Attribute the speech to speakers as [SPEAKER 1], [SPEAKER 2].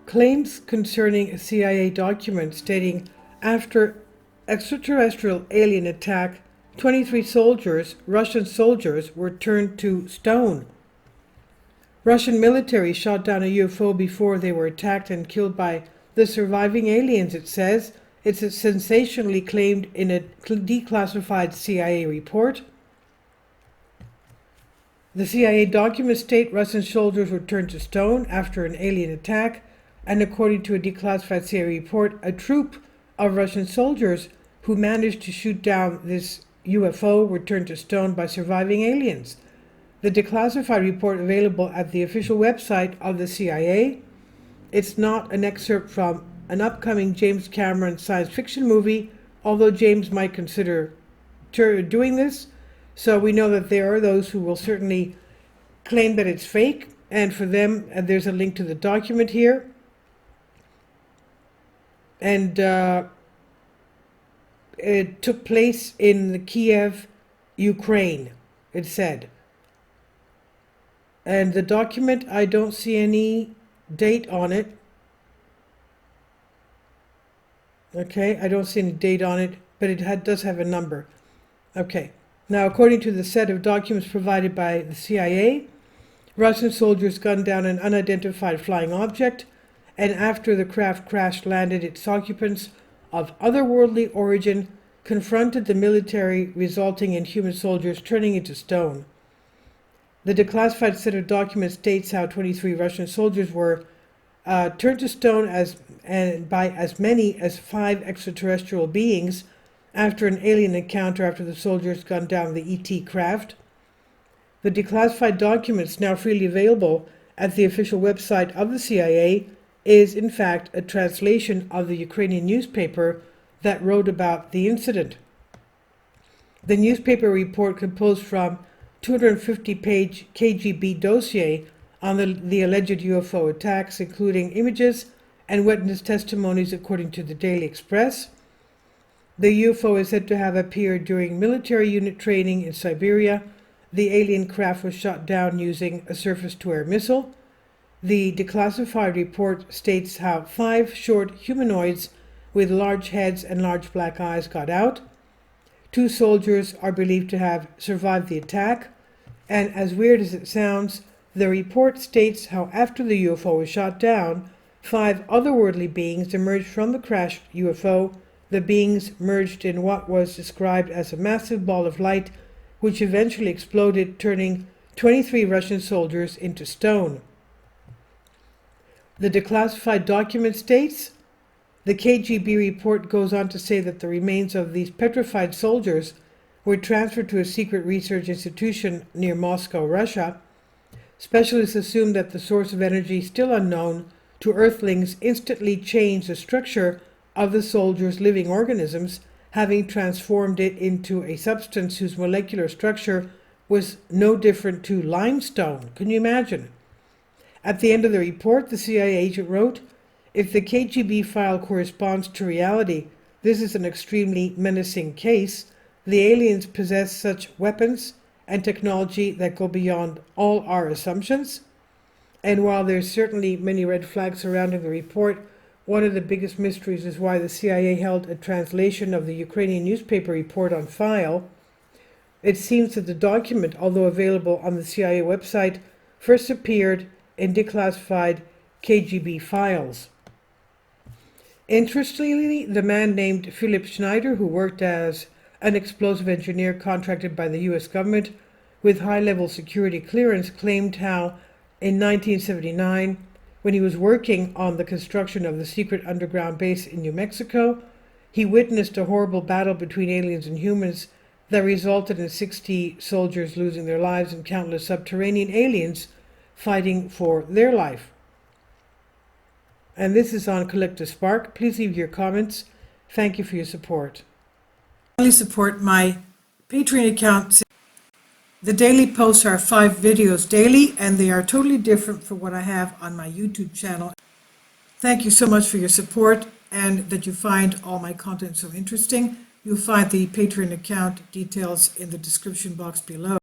[SPEAKER 1] claims concerning a CIA document stating after extraterrestrial alien attack, 23 Russian soldiers, were turned to stone. Russian military shot down a UFO before they were attacked and killed by the surviving aliens, it says. It's sensationally claimed in a declassified CIA report. The CIA documents state Russian soldiers were turned to stone after an alien attack, and according to a declassified CIA report, a troop of Russian soldiers who managed to shoot down this UFO were turned to stone by surviving aliens. The declassified report available at the official website of the CIA. It's not an excerpt from an upcoming James Cameron science fiction movie, although James might consider doing this. So we know that there are those who will certainly claim that it's fake, and for them, there's a link to the document here. And it took place in Kiev, Ukraine, it said. And the document, I don't see any date on it. Okay, I don't see any date on it, but it does have a number. Okay. Now, according to the set of documents provided by the CIA, Russian soldiers gunned down an unidentified flying object, and after the craft crash-landed, its occupants of otherworldly origin confronted the military, resulting in human soldiers turning into stone. The declassified set of documents states how 23 Russian soldiers were turned to stone by as many as 5 extraterrestrial beings after an alien encounter after the soldiers gunned down the ET craft. The declassified documents, now freely available at the official website of the CIA, is in fact a translation of the Ukrainian newspaper that wrote about the incident. The newspaper report, composed from 250-page KGB dossier on the alleged UFO attacks, including images and witness testimonies, according to the Daily Express. The UFO is said to have appeared during military unit training in Siberia. The alien craft was shot down using a surface-to-air missile. The declassified report states how 5 short humanoids with large heads and large black eyes got out. 2 soldiers are believed to have survived the attack. And as weird as it sounds, the report states how after the UFO was shot down, 5 otherworldly beings emerged from the crashed UFO. The beings merged in what was described as a massive ball of light, which eventually exploded, turning 23 Russian soldiers into stone. The declassified document states, the KGB report goes on to say that the remains of these petrified soldiers were transferred to a secret research institution near Moscow, Russia. Specialists assume that the source of energy, still unknown to Earthlings, instantly changed the structure of the soldiers' living organisms, having transformed it into a substance whose molecular structure was no different to limestone. Can you imagine? At the end of the report, the CIA agent wrote, "If the KGB file corresponds to reality, this is an extremely menacing case. The aliens possess such weapons and technology that go beyond all our assumptions." And while there's certainly many red flags surrounding the report, one of the biggest mysteries is why the CIA held a translation of the Ukrainian newspaper report on file. It seems that the document, although available on the CIA website, first appeared in declassified KGB files. Interestingly, the man named Philip Schneider, who worked as an explosive engineer contracted by the US government with high-level security clearance, claimed how in 1979, when he was working on the construction of the secret underground base in New Mexico, he witnessed a horrible battle between aliens and humans that resulted in 60 soldiers losing their lives and countless subterranean aliens fighting for their life. And this is on Collective Spark. Please leave your comments. Thank you for your support. Please support my Patreon account. The daily posts are 5 videos daily, and they are totally different from what I have on my YouTube channel. Thank you so much for your support and that you find all my content so interesting. You'll find the Patreon account details in the description box below.